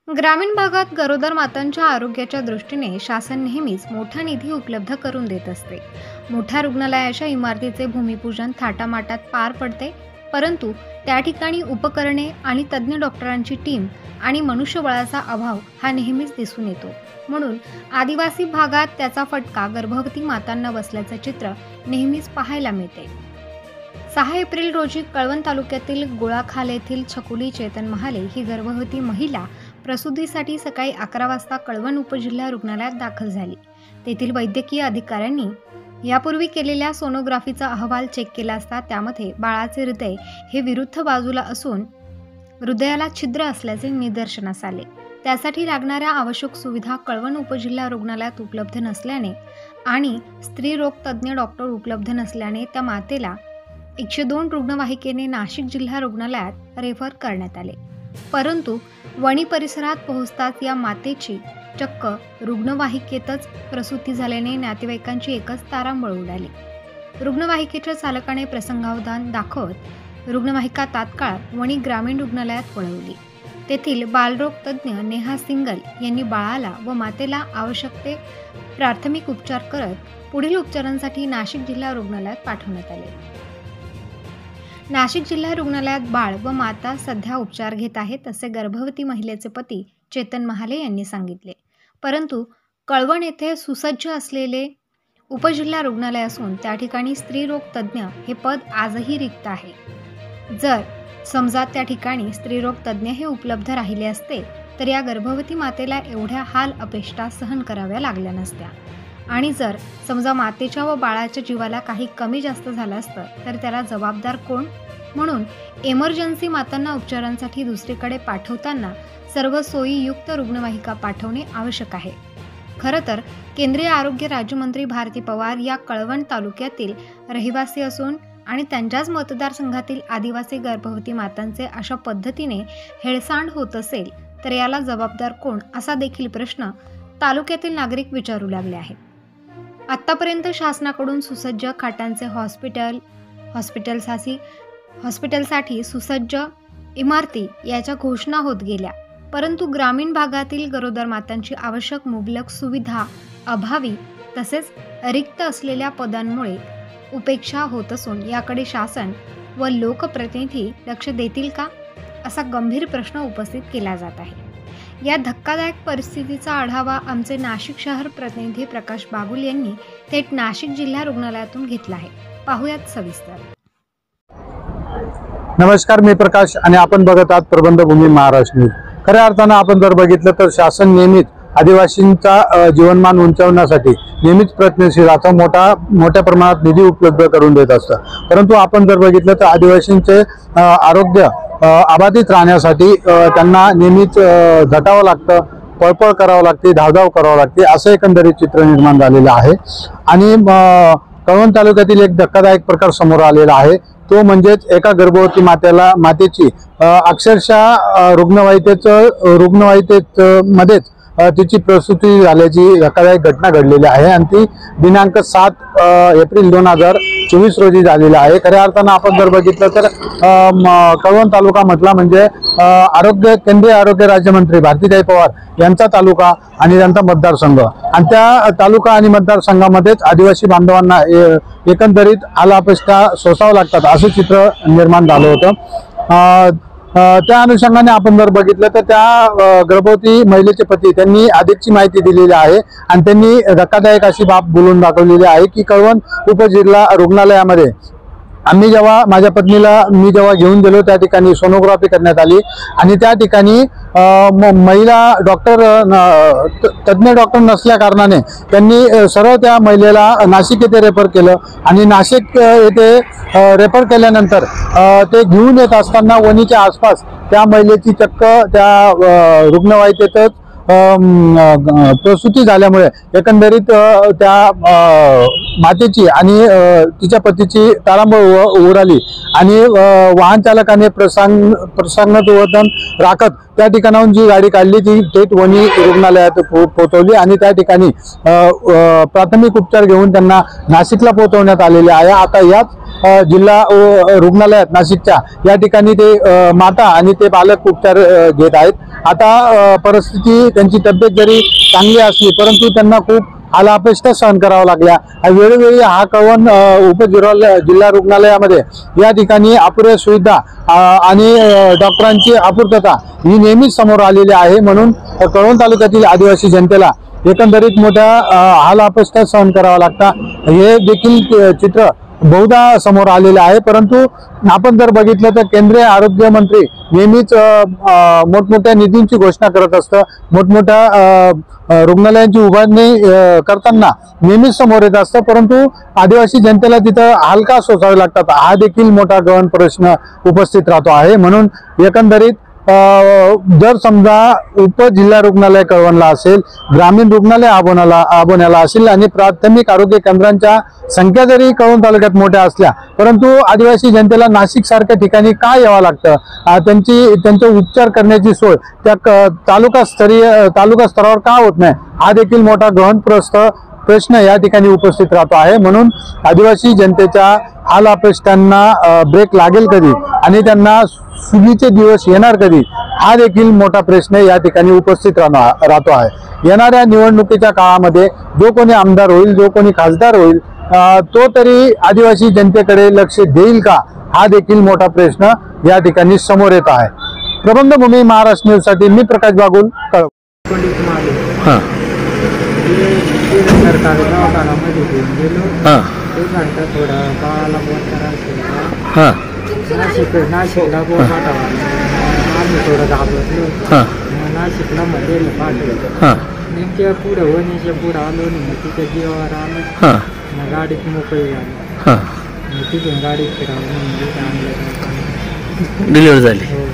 ग्रामीण भागात गरोदर मातांच्या आरोग्याच्या दृष्टीने शासन नेहमीच मोठा निधी उपलब्ध करून देत असते। मोठ्या रुग्णालयाच्या इमारतीचे भूमिपूजन थाटामाटात पार पडते, परंतु त्या ठिकाणी उपकरणे आणि तज्ज्ञ डॉक्टरांची टीम आणि मनुष्यबळाचा अभाव हा नेहमीच दिसून येतो। म्हणून आदिवासी भागात त्याचा फटका गर्भवती मातांना बसल्याचे चित्र नेहमीच पाहायला मिळते। 6 एप्रिल रोजी कळवण तालुक्यातील गोळाखाल येथील छकुली चेतन महाले ही गर्भवती महिला प्रसूतीसाठी सकाळी 11 वाजता कळवण उपजिल्हा रुग्णालयात दाखल झाली। तेथील वैद्यकीय अधिकाऱ्यांनी यापूर्वी केलेल्या सोनोग्राफीचा अहवाल चेक केला असता त्यामध्ये बाळाचे हृदय हे विरुद्ध बाजूला असून हृदयाला छिद्र असल्याचे निदर्शनास आले। त्यासाठी लागणाऱ्या आवश्यक सुविधा कळवण उपजिल्हा रुग्णालयात उपलब्ध नसल्याने आणि स्त्रीरोग तज्ज्ञ डॉक्टर उपलब्ध नसल्याने त्या मातेला 102 रुग्णवाहिकेने नाशिक जिल्हा रुग्णालयात रेफर करण्यात आले। परंतु वणी परिसरात पोहोचताच या मातेची चक्क रुग्णवाहिकेतच प्रसूती झाल्याने नातेवाईकांची एकच तारांबळ उडाली। रुग्णवाहिकेच्या चालकाने प्रसंगावधान दाखवत रुग्णवाहिका तात्काळ वणी ग्रामीण रुग्णालयात वळवली। तेथील बालरोग तज्ज्ञ नेहा सिंगल यांनी बाळाला व मातेला आवश्यक ते प्राथमिक उपचार करत पुढील उपचारांसाठी नाशिक जिल्हा रुग्णालयात पाठवण्यात आले। नाशिक जिल्हा रुग्णालयात बाळ व माता सध्या उपचार घेत आहेत असे गर्भवती महिलेचे पती चेतन महाले यांनी सांगितले। परंतु कळवण येथे सुसज्ज असलेले उपजिल्हा रुग्णालय असून त्या ठिकाणी स्त्रीरोग तज्ज्ञ हे पद आजही रिक्त आहे। जर समजा त्या ठिकाणी स्त्रीरोग तज्ज्ञ हे उपलब्ध राहिले असते तर या गर्भवती मातेला एवढ्या हाल अपेष्टा सहन कराव्या लागल्या नसत्या। आणि जर समजा मातेच्या व बाळाच्या जीवाला काही कमी जास्त झालं असतं तर त्याला जबाबदार कोण? म्हणून इमर्जन्सी मातांना उपचारांसाठी दुसरीकडे पाठवताना सर्व सोयीयुक्त रुग्णवाहिका पाठवणे आवश्यक आहे। खरं तर केंद्रीय आरोग्य राज्यमंत्री भारती पवार या कळवण तालुक्यातील रहिवासी असून आणि त्यांच्याच मतदारसंघातील आदिवासी गर्भवती मातांचे अशा पद्धतीने हेळसांड होत असेल तर याला जबाबदार कोण असा देखील प्रश्न तालुक्यातील नागरिक विचारू लागले आहेत। आतापर्यंत शासनाकडून सुसज्ज खाटांचे हॉस्पिटलसाठी सुसज्ज इमारती याच्या घोषणा होत गेल्या, परंतु ग्रामीण भागातील गरोदर मातांची आवश्यक मुबलक सुविधा अभावी तसेच रिक्त असलेल्या पदांमुळे उपेक्षा होत असून याकडे शासन व लोकप्रतिनिधी लक्ष देतील का असा गंभीर प्रश्न उपस्थित केला जात आहे। या धक्कादायक परिस्थितीचा आढावा आमचे नाशिक शहर प्रतिनिधी प्रकाश बागुल यांनी थेट नाशिक जिल्हा रुग्णालयातून घेतला आहे। पाहुयात सविस्तर। नमस्कार, मी प्रकाश आणि आपण बघत आहात प्रबंधभूमी महाराष्ट्र न्यूज। खऱ्या अर्थानं आपण जर बघितलं तर शासन नेहमीच आदिवासींचा जीवनमान उंचावण्यासाठी नेहमीच प्रयत्नशील असा मोठ्या प्रमाणात निधी उपलब्ध करून देत असतं। परंतु आपण जर बघितलं तर आदिवासींचे आरोग्य अबाधित राहण्यासाठी त्यांना नेहमीच झटावं लागतं, पळपळ करावं लागते, धावधाव करावं लागते, असं एकंदरीत चित्र निर्माण झालेलं आहे। आणि कळवण तालुक्यातील एक धक्कादायक प्रकार समोर आलेला आहे, तो म्हणजेच एका गर्भवती मातेची अक्षरशः रुग्णवाहिकेत मध्येच तिची प्रसूती झाल्याची धक्कादायक घटना घडलेली आहे आणि ती दिनांक 7 एप्रिल 2024 रोजी झालेली आहे। खऱ्या अर्थानं आपण जर बघितलं तर कळवण तालुका म्हटला म्हणजे केंद्रीय आरोग्य राज्यमंत्री भारतीताई पवार यांचा तालुका आणि त्यांचा मतदारसंघ आणि त्या तालुका आणि मतदारसंघामध्येच आदिवासी बांधवांना एकंदरीत आलापेष्टा सोसावं लागतात असं चित्र निर्माण झालं होतं। त्या अनुषंगाने आपण जर बघितलं तर त्या गर्भवती महिलेचे पती त्यांनी अधिकची माहिती दिलेली आहे आणि त्यांनी धक्कादायक अशी बाब बोलून दाखवलेली आहे की कळवण उपजिल्हा रुग्णालयामध्ये माझ्या पत्नीला मी जेव्हा घेऊन गेलो त्या ठिकाणी सोनोग्राफी करण्यात आली आणि त्या ठिकाणी महिला डॉक्टर तज्ज्ञ डॉक्टर नसल्या कारणाने त्यांनी सरळ त्या महिलेला नाशिक येथे रेफर केलं आणि नाशिक येथे रेफर केल्यानंतर ते घेऊन येत असताना वणीच्या आसपास त्या महिलेची चक्क त्या रुग्णवाहिकेतच प्रसूती झाल्यामुळे एकंदरीत त्या मातेची आणि तिच्या पतीची तारांबळ उडाली आणि वाहन चालकाने प्रसंगावधान राखत त्या ठिकाणाहून जी गाडी काढली ती थेट वणी रुग्णालयात पोहोचवली आणि त्या ठिकाणी प्राथमिक उपचार घेऊन त्यांना नाशिकला पोहोचवण्यात आलेले आहे। आता याच जिल्हा रुग्णालयात नाशिकच्या या ठिकाणी ते माता आणि ते बालक उपचार घेत आहेत. आता परिस्थिती त्यांची तब्येत जरी चांगली असली परंतु त्यांना खूप हालापेष्टा सहन करावं लागल्या. वेळोवेळी हा कळवण जिल्हा रुग्णालयामध्ये या ठिकाणी अपुऱ्या सुविधा आणि डॉक्टरांची अपूर्तता ही नेहमीच समोर आलेली आहे. म्हणून कळवण तालुक्यातील आदिवासी जनतेला एकंदरीत मोठ्या हालापेष्टा सहन करावा लागता हे देखील चित्र बहुधा समोर आलेलं आहे. परंतु आपण जर बघितलं तर केंद्रीय आरोग्य मंत्री नेहमीच मोठमोठ्या निधींची घोषणा करत असतं. मोठमोठ्या रुग्णालयांची उभारणी करताना नेहमीच समोर येत असतं परंतु आदिवासी जनतेला तिथं हलका सोसावे लागतात हा देखील मोठा गहन प्रश्न उपस्थित राहतो आहे. म्हणून एकंदरीत जर समजा उपजिल्हा रुग्णालय कळवणला असेल, ग्रामीण रुग्णालय आबोण्याला असेल आणि प्राथमिक आरोग्य केंद्रांच्या संख्या जरी कळवण तालुक्यात मोठ्या असल्या परंतु आदिवासी जनतेला नाशिक सारख्या ठिकाणी का यावं लागतं, त्यांचे उपचार करण्याची सोय त्या तालुका स्तरावर का होत नाही हा देखील मोठा गहन प्रश्न या ठिकाणी उपस्थित राहतो आहे. म्हणून आदिवासी जनतेच्या हालापेष्टांना ब्रेक लागेल कधी आणि त्यांना सुगीचे दिवस येणार कधी हा देखील मोठा प्रश्न या ठिकाणी उपस्थित राहतो आहे. येणाऱ्या निवडणुकीच्या काळामध्ये जो कोणी आमदार होईल, जो कोणी खासदार होईल तो तरी आदिवासी जनतेकडे लक्ष देईल का हा देखील मोठा प्रश्न या ठिकाणी समोर येत आहे. प्रबंधभूमी महाराष्ट्र न्यूज साठी मी प्रकाश बागुल, कळवण. सरकारी दवाखान्यामध्ये घेऊन गेलो. ते म्हणतात थोडा बाळाला बोलता नाशिकला पाठवा. आम्ही थोडं घाबरलो. नाशिकला मध्ये पाठवलं. नेमक्या पुढे वणीच्या पुढे आलो मग तिच्या जीवावर आलो. मग गाडीत मोकळी झाली. मग तिथून गाडीत फिरावं म्हणजे डिलिव्हरी झाली. हो.